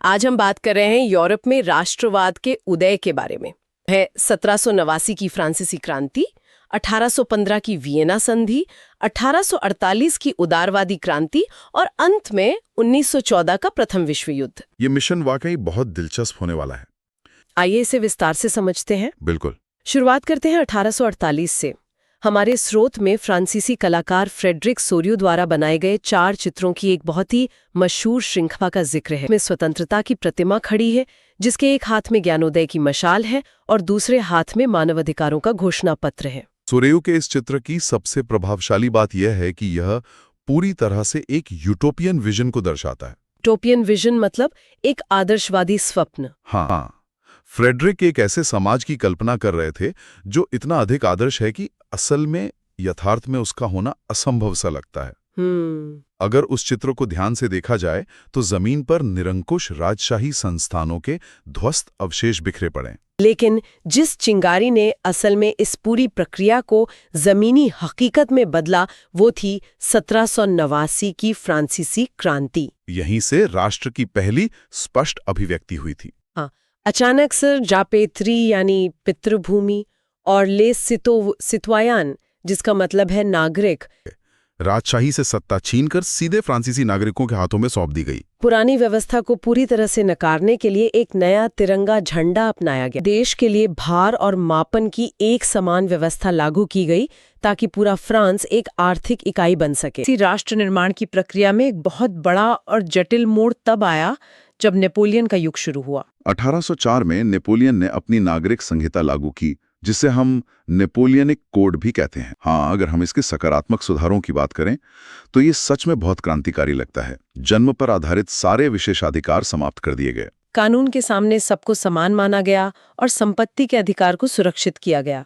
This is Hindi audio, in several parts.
आज हम बात कर रहे हैं यूरोप में राष्ट्रवाद के उदय के बारे में। है 1789 की फ्रांसीसी क्रांति, 1815 की वियना संधि, 1848 की उदारवादी क्रांति और अंत में 1914 का प्रथम विश्व युद्ध। ये मिशन वाकई बहुत दिलचस्प होने वाला है। आइए इसे विस्तार से समझते हैं। बिल्कुल। शुरुआत करते हैं 1848 से। हमारे स्रोत में फ्रांसीसी कलाकार फ्रेडरिक सोरियो द्वारा बनाए गए 4 चित्रों की एक बहुत ही मशहूर श्रृंखला का जिक्र है। में स्वतंत्रता की प्रतिमा खड़ी है, जिसके एक हाथ में ज्ञानोदय की मशाल है और दूसरे हाथ में मानवाधिकारों का घोषणा पत्र है। सोरेयू के इस चित्र की सबसे प्रभावशाली बात यह है कि यह पूरी तरह से एक यूटोपियन विजन को दर्शाता है। यूटोपियन विजन मतलब एक आदर्शवादी स्वप्न। हाँ, फ्रेडरिक एक ऐसे समाज की कल्पना कर रहे थे जो इतना अधिक आदर्श है कि असल में यथार्थ में उसका होना असंभव सा लगता है। अगर उस चित्र को ध्यान से देखा जाए तो जमीन पर निरंकुश राजशाही संस्थानों के ध्वस्त अवशेष बिखरे पड़े। लेकिन जिस चिंगारी ने असल में इस पूरी प्रक्रिया को जमीनी हकीकत में बदला, वो थी 1789 की फ्रांसीसी क्रांति। यहीं से राष्ट्र की पहली स्पष्ट अभिव्यक्ति हुई थी। हाँ, अचानक से जापेत्री यानी पितृभूमि और ले सितोयान, जिसका मतलब है नागरिक, राजशाही से सत्ता छीनकर सीधे फ्रांसीसी नागरिकों के हाथों में सौंप दी गई। पुरानी व्यवस्था को पूरी तरह से नकारने के लिए एक नया तिरंगा झंडा अपनाया गया। देश के लिए भार और मापन की एक समान व्यवस्था लागू की गई ताकि पूरा फ्रांस एक आर्थिक इकाई बन सके। इसी राष्ट्र निर्माण की प्रक्रिया में एक बहुत बड़ा और जटिल मोड़ तब आया जब नेपोलियन का युग शुरू हुआ। 1804 में नेपोलियन ने अपनी नागरिक संहिता लागू की, जिसे हम नेपोलियनिक कोड भी कहते हैं। हाँ, अगर हम इसके सकारात्मक सुधारों की बात करें तो ये सच में बहुत क्रांतिकारी लगता है। जन्म पर आधारित सारे विशेषाधिकार समाप्त कर दिए गए। कानून के सामने सबको समान माना गया और संपत्ति के अधिकार को सुरक्षित किया गया।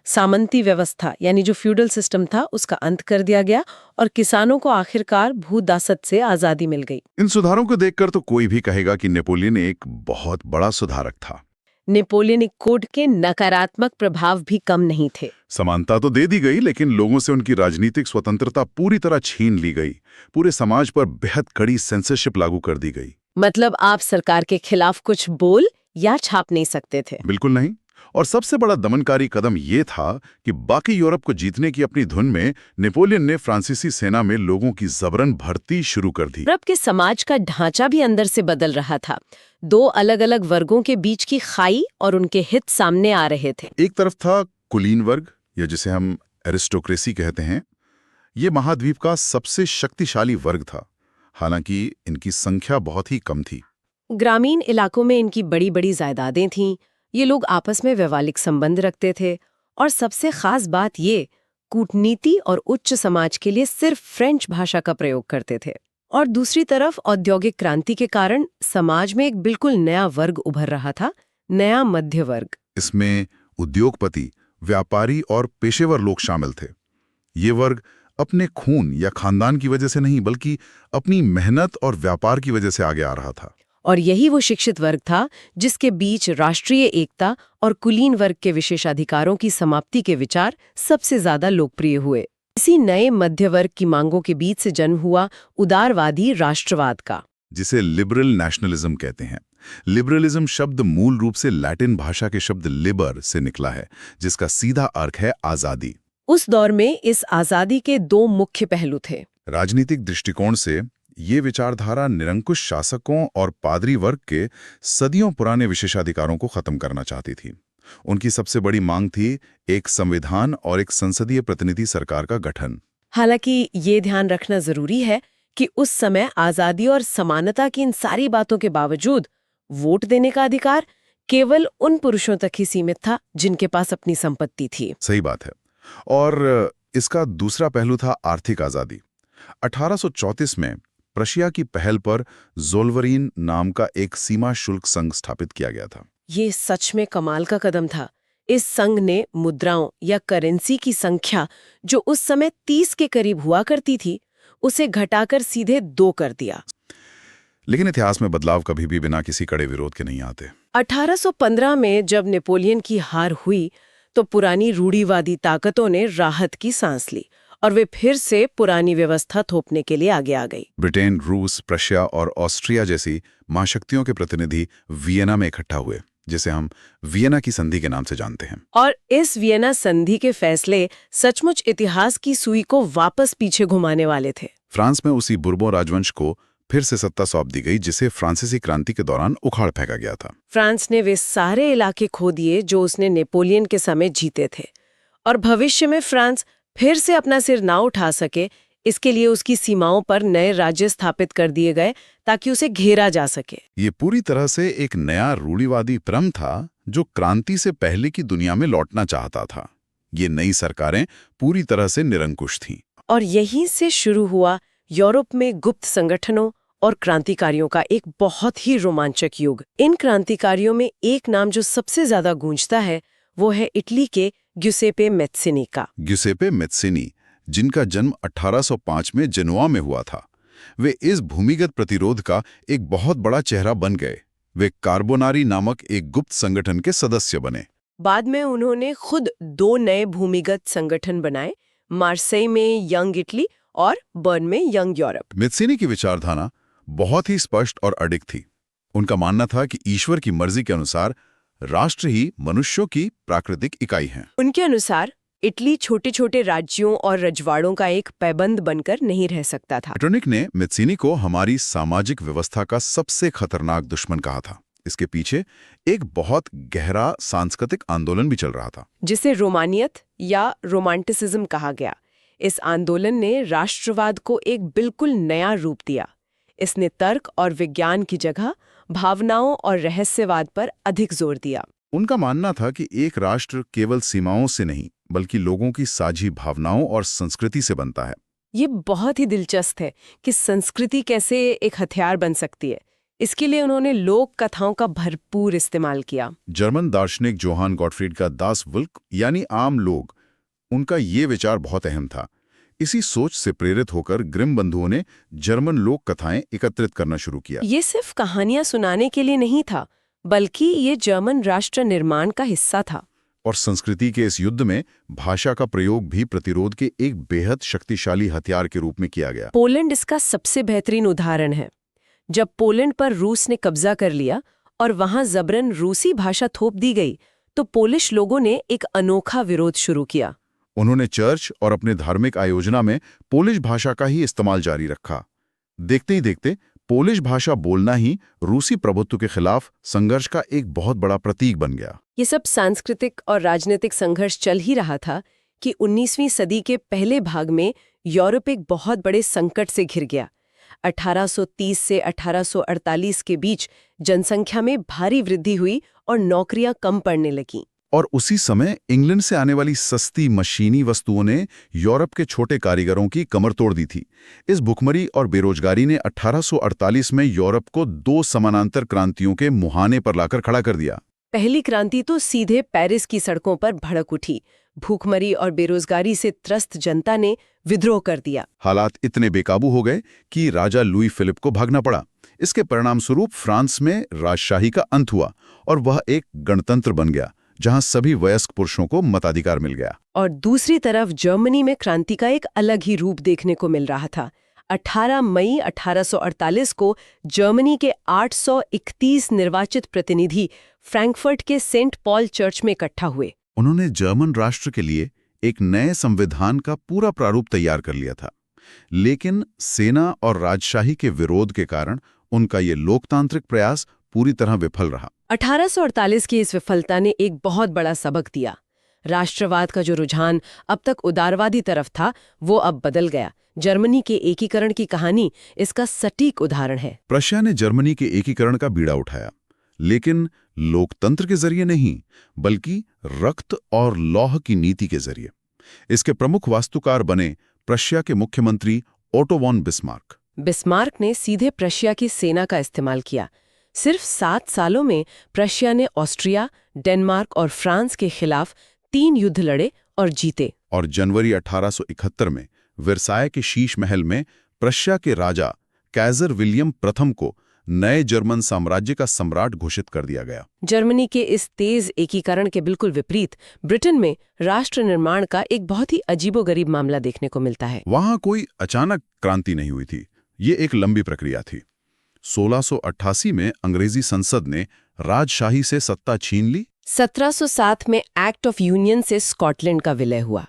सामंती व्यवस्था यानी जो फ्यूडल सिस्टम था उसका अंत कर दिया गया और किसानों को आखिरकार भूदासत से आजादी मिल गई। इन सुधारों को देखकर तो कोई भी कहेगा कि नेपोलियन एक बहुत बड़ा सुधारक था। नेपोलियनिक कोड के नकारात्मक प्रभाव भी कम नहीं थे। समानता तो दे दी गई, लेकिन लोगों से उनकी राजनीतिक स्वतंत्रता पूरी तरह छीन ली गई। पूरे समाज पर बेहद कड़ी सेंसरशिप लागू कर दी गई। मतलब आप सरकार के खिलाफ कुछ बोल या छाप नहीं सकते थे। बिल्कुल नहीं। और सबसे बड़ा दमनकारी कदम ये था कि बाकी यूरोप को जीतने की अपनी धुन में नेपोलियन ने फ्रांसीसी सेना में लोगों की जबरन भर्ती शुरू कर दी। यूरोप के समाज का ढांचा भी अंदर से बदल रहा था। 2 अलग-अलग वर्गों के बीच की खाई और उनके हित सामने आ रहे थे। एक तरफ था कुलीन वर्ग, या जिसे हम एरिस्टोक्रेसी कहते हैं। ये महाद्वीप का सबसे शक्तिशाली वर्ग था, हालांकि इनकी संख्या बहुत ही कम थी। ग्रामीण इलाकों में इनकी बड़ी-बड़ी जायदादें थीं। ये लोग आपस में वैवाहिक संबंध रखते थे और सबसे खास बात ये, कूटनीति और उच्च समाज के लिए सिर्फ फ्रेंच भाषा का प्रयोग करते थे। और दूसरी तरफ औद्योगिक क्रांति के कारण समाज में एक बिल्कुल नया वर्ग उभर रहा था, नया मध्य वर्ग। इसमें उद्योगपति, व्यापारी और पेशेवर लोग शामिल थे। ये वर्ग अपने खून या खानदान की वजह से नहीं, बल्कि अपनी मेहनत और व्यापार की वजह से आगे आ रहा था। और यही वो शिक्षित वर्ग था जिसके बीच राष्ट्रीय एकता और कुलीन वर्ग के विशेषाधिकारों की समाप्ति के विचार सबसे ज्यादा लोकप्रिय हुए। इसी नए मध्य वर्ग की मांगों के बीच से जन्म हुआ उदारवादी राष्ट्रवाद का, जिसे लिबरल नेशनलिज्म कहते हैं। लिबरलिज्म शब्द मूल रूप से लैटिन भाषा के शब्द लिबर से निकला है, जिसका सीधा अर्थ है आजादी। उस दौर में इस आजादी के 2 मुख्य पहलू थे। राजनीतिक दृष्टिकोण से ये विचारधारा निरंकुश शासकों और पादरी वर्ग के सदियों पुराने विशेषाधिकारों को खत्म करना चाहती थी। उनकी सबसे बड़ी मांग थी एक संविधान और एक संसदीय प्रतिनिधि सरकार का गठन। हालांकि ये ध्यान रखना जरूरी है कि उस समय आजादी और समानता की इन सारी बातों के बावजूद वोट देने का अधिकार केवल उन पुरुषों तक ही सीमित था जिनके पास अपनी संपत्ति थी। सही बात है। और इसका दूसरा पहलू था आर्थिक आजादी। 1834 में प्रशिया की पहल पर ज़ोल्वरीन नाम का एक सीमा शुल्क संघ स्थापित किया गया था। ये सच में कमाल का कदम था। इस संघ ने मुद्राओं या करेंसी की संख्या, जो उस समय 30 के करीब हुआ करती थी, उसे घटाकर सीधे 2 कर दिया। लेकिन इतिहास में बदलाव कभी भी बिना किसी कड़े विरोध के नहीं आते। 1815 में जब नेपोलियन की हार हुई तो पुरानी रूढ़िवादी ताकतों ने राहत की सांस ली और वे फिर से पुरानी व्यवस्था थोपने के लिए आगे आ गई। ब्रिटेन, रूस, प्रशिया और ऑस्ट्रिया जैसी महाशक्तियों के प्रतिनिधि वियना में इकट्ठा हुए, जिसे हम वियना की संधि के नाम से जानते हैं। और इस वियना संधि के फैसले सचमुच इतिहास की सुई को वापस पीछे घुमाने वाले थे। फ्रांस में उसी बुर्बोन राजवंश को फिर से सत्ता सौंप दी गई, जिसे फ्रांसीसी क्रांति के दौरान उखाड़ फेंका गया था। फ्रांस ने वे सारे इलाके खो दिए जो उसने नेपोलियन के समय जीते थे, और भविष्य में फ्रांस फिर से अपना सिर ना उठा सके, इसके लिए उसकी सीमाओं पर नए राज्य स्थापित कर दिए गए ताकि उसे घेरा जा सके। ये पूरी तरह से एक नया रूढ़िवादी क्रम था जो क्रांति से पहले की दुनिया में लौटना चाहता था। ये नई सरकारें पूरी तरह से निरंकुश थीं। और यहीं से शुरू हुआ यूरोप में गुप्त संगठनों और क्रांतिकारियों का एक बहुत ही रोमांचक युग। इन क्रांतिकारियों में एक नाम जो सबसे ज्यादा गूंजता है वो है इटली के ग्युसेपे मैत्सिनी का। ग्युसेपे मैत्सिनी, जिनका जन्म 1805 में जेनोआ में हुआ था, वे इस भूमिगत प्रतिरोध का एक बहुत बड़ा चेहरा बन गए। वे कार्बोनारी नामक एक गुप्त संगठन के सदस्य बने। बाद में उन्होंने खुद 2 नए भूमिगत संगठन बनाए, मार्सेई में यंग इटली और बर्न में यंग यूरोप। मैत्सिनी की विचारधारा बहुत ही स्पष्ट और अडिग थी। उनका मानना था कि ईश्वर की मर्जी के अनुसार राष्ट्र ही मनुष्यों की प्राकृतिक इकाई है। उनके अनुसार इटली छोटे छोटे राज्यों और रजवाड़ों का एक पैबंद बनकर नहीं रह सकता था। मेटरनिक ने मैत्सिनी को हमारी सामाजिक व्यवस्था का सबसे खतरनाक दुश्मन कहा था। इसके पीछे एक बहुत गहरा सांस्कृतिक आंदोलन भी चल रहा था, जिसे रोमानियत या रोमांटिसिज्म कहा गया। इस आंदोलन ने राष्ट्रवाद को एक बिल्कुल नया रूप दिया। इसने तर्क और विज्ञान की जगह भावनाओं और रहस्यवाद पर अधिक जोर दिया। उनका मानना था कि एक राष्ट्र केवल सीमाओं से नहीं बल्कि लोगों की साझी भावनाओं और संस्कृति से बनता है। ये बहुत ही दिलचस्प है कि संस्कृति कैसे एक हथियार बन सकती है। इसके लिए उन्होंने लोक कथाओं का भरपूर इस्तेमाल किया। जर्मन दार्शनिक जोहान गॉटफ्रीड का दास वुल्क यानी आम लोग, उनका ये विचार बहुत अहम था। इसी सोच से प्रेरित होकर ग्रिम बंधुओं ने जर्मन लोक कथाएं एकत्रित करना शुरू किया। ये सिर्फ कहानियां सुनाने के लिए नहीं था, बल्कि ये जर्मन राष्ट्र निर्माण का हिस्सा था। और संस्कृति के इस युद्ध में भाषा का प्रयोग भी प्रतिरोध के एक बेहद शक्तिशाली हथियार के रूप में किया गया। पोलैंड इसका सबसे बेहतरीन उदाहरण है। जब पोलैंड पर रूस ने कब्जा कर लिया और वहां जबरन रूसी भाषा थोप दी गई, तो पोलिश लोगों ने एक अनोखा विरोध शुरू किया। उन्होंने चर्च और अपने धार्मिक आयोजना में पोलिश भाषा का ही इस्तेमाल जारी रखा। देखते ही देखते पोलिश भाषा बोलना ही रूसी प्रभुत्व के खिलाफ संघर्ष का एक बहुत बड़ा प्रतीक बन गया। ये सब सांस्कृतिक और राजनीतिक संघर्ष चल ही रहा था कि 19वीं सदी के पहले भाग में यूरोप एक बहुत बड़े संकट से घिर गया। 1830 से 1848 के बीच जनसंख्या में भारी वृद्धि हुई और नौकरियां कम पड़ने लगीं। और उसी समय इंग्लैंड से आने वाली सस्ती मशीनी वस्तुओं ने यूरोप के छोटे कारीगरों की कमर तोड़ दी थी। इस भुखमरी और बेरोजगारी ने 1848 में यूरोप को 2 समानांतर क्रांतियों के मुहाने पर लाकर खड़ा कर दिया। पहली क्रांति तो सीधे पेरिस की सड़कों पर भड़क उठी। भूखमरी और बेरोजगारी से त्रस्त जनता ने विद्रोह कर दिया। हालात इतने बेकाबू हो गए कि राजा लुई फिलिप को भागना पड़ा। इसके परिणाम स्वरूप फ्रांस में राजशाही का अंत हुआ और वह एक गणतंत्र बन गया, जहां सभी वयस्क पुरुषों को मताधिकार मिल गया। और दूसरी तरफ जर्मनी में क्रांति का एक अलग ही रूप देखने को मिल रहा था। 18 मई 1848 को जर्मनी के 831 निर्वाचित प्रतिनिधि फ्रैंकफर्ट के सेंट पॉल चर्च में इकट्ठा हुए। उन्होंने जर्मन राष्ट्र के लिए एक नए संविधान का पूरा प्रारूप तैयार कर लिया था, लेकिन सेना और राजशाही के विरोध के कारण उनका ये लोकतांत्रिक प्रयास पूरी तरह विफल रहा। 1848 की इस विफलता ने एक बहुत बड़ा सबक दिया। राष्ट्रवाद का जो रुझान अब तक उदारवादी तरफ था, वो अब बदल गया। जर्मनी के एकीकरण की कहानी इसका सटीक उदाहरण है। प्रशिया ने जर्मनी के एकीकरण का बीड़ा उठाया, लेकिन लोकतंत्र के जरिए नहीं, बल्कि रक्त और लौह की नीति के जरिए। इसके प्रमुख वास्तुकार बने प्रशिया के मुख्यमंत्री ओटो वॉन बिस्मार्क। बिस्मार्क ने सीधे प्रशिया की सेना का इस्तेमाल किया। सिर्फ 7 सालों में प्रशिया ने ऑस्ट्रिया, डेनमार्क और फ्रांस के खिलाफ 3 युद्ध लड़े और जीते। और जनवरी 1871 में वर्साय के शीश महल में प्रशिया के राजा कैजर विलियम प्रथम को नए जर्मन साम्राज्य का सम्राट घोषित कर दिया गया। जर्मनी के इस तेज एकीकरण के बिल्कुल विपरीत ब्रिटेन में राष्ट्र निर्माण का एक बहुत ही अजीबोगरीब मामला देखने को मिलता है। वहां कोई अचानक क्रांति नहीं हुई थी, ये एक लंबी प्रक्रिया थी। 1688 में अंग्रेजी संसद ने राजशाही से सत्ता छीन ली। 1707 में एक्ट ऑफ यूनियन से स्कॉटलैंड का विलय हुआ।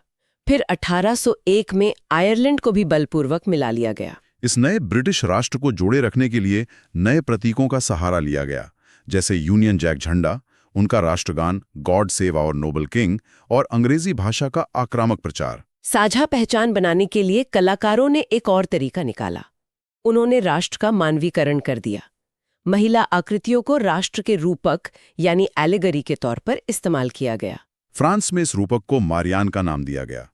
फिर 1801 में आयरलैंड को भी बलपूर्वक मिला लिया गया। इस नए ब्रिटिश राष्ट्र को जोड़े रखने के लिए नए प्रतीकों का सहारा लिया गया, जैसे यूनियन जैक झंडा, उनका राष्ट्रगान God save our noble king और अंग्रेजी भाषा का आक्रामक प्रचार। साझा पहचान बनाने के लिए कलाकारों ने एक और तरीका निकाला। उन्होंने राष्ट्र का मानवीकरण कर दिया। महिला आकृतियों को राष्ट्र के रूपक यानी एलेगरी के तौर पर इस्तेमाल किया गया। फ्रांस में इस रूपक को मारियान का नाम दिया गया।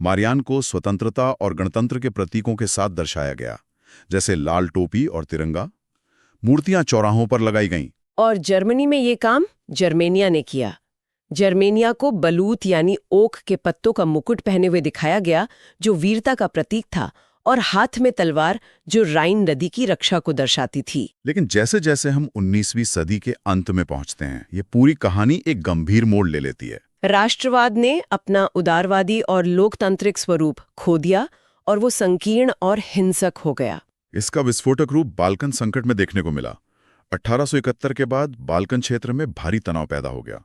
मारियान को स्वतंत्रता और गणतंत्र के प्रतीकों के साथ दर्शाया गया, जैसे लाल टोपी और तिरंगा। मूर्तियां चौराहों पर लगाई गईं। और जर्मनी में ये काम जर्मेनिया ने किया। जर्मेनिया को बलूत यानी ओक के पत्तों का मुकुट पहने हुए दिखाया गया, जो वीरता का प्रतीक था, और हाथ में तलवार जो राइन नदी की रक्षा को दर्शाती थी। लेकिन जैसे जैसे हम 19वीं सदी के अंत में पहुंचते हैं, ये पूरी कहानी एक गंभीर मोड़ ले लेती है। राष्ट्रवाद ने अपना उदारवादी और लोकतांत्रिक स्वरूप खो दिया और वो संकीर्ण और हिंसक हो गया। इसका विस्फोटक रूप बाल्कन संकट में देखने को मिला। 1871 के बाद बाल्कन क्षेत्र में भारी तनाव पैदा हो गया।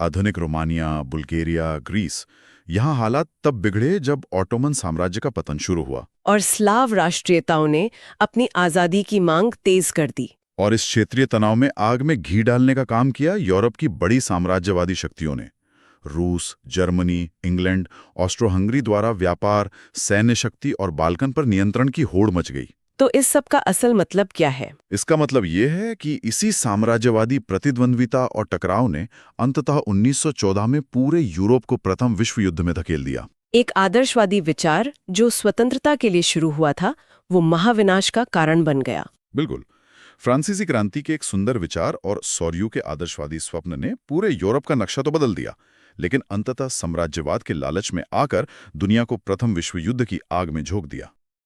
आधुनिक रोमानिया, बुल्गारिया, ग्रीस, यहाँ हालात तब बिगड़े जब ऑटोमन साम्राज्य का पतन शुरू हुआ और स्लाव राष्ट्रीयताओं ने अपनी आजादी की मांग तेज कर दी। और इस क्षेत्रीय तनाव में आग में घी डालने का काम किया यूरोप की बड़ी साम्राज्यवादी शक्तियों ने। रूस, जर्मनी, इंग्लैंड, ऑस्ट्रो हंगरी द्वारा व्यापार, सैन्य शक्ति और बाल्कन पर नियंत्रण की होड़ मच गई। तो इस सब का असल मतलब क्या है? इसका मतलब ये है कि इसी साम्राज्यवादी प्रतिद्वंद्विता और टकराव ने अंततः 1914 में पूरे यूरोप को प्रथम विश्व युद्ध में धकेल दिया। एक आदर्शवादी विचार जो स्वतंत्रता के लिए शुरू हुआ था, वो महाविनाश का कारण बन गया। बिल्कुल। फ्रांसीसी क्रांति के एक सुंदर विचार और सौर्यू के आदर्शवादी स्वप्न ने पूरे यूरोप का नक्शा तो बदल दिया, लेकिन अंततः साम्राज्यवाद के लालच में आकर दुनिया को प्रथम विश्व युद्ध की आग में झोंक दिया।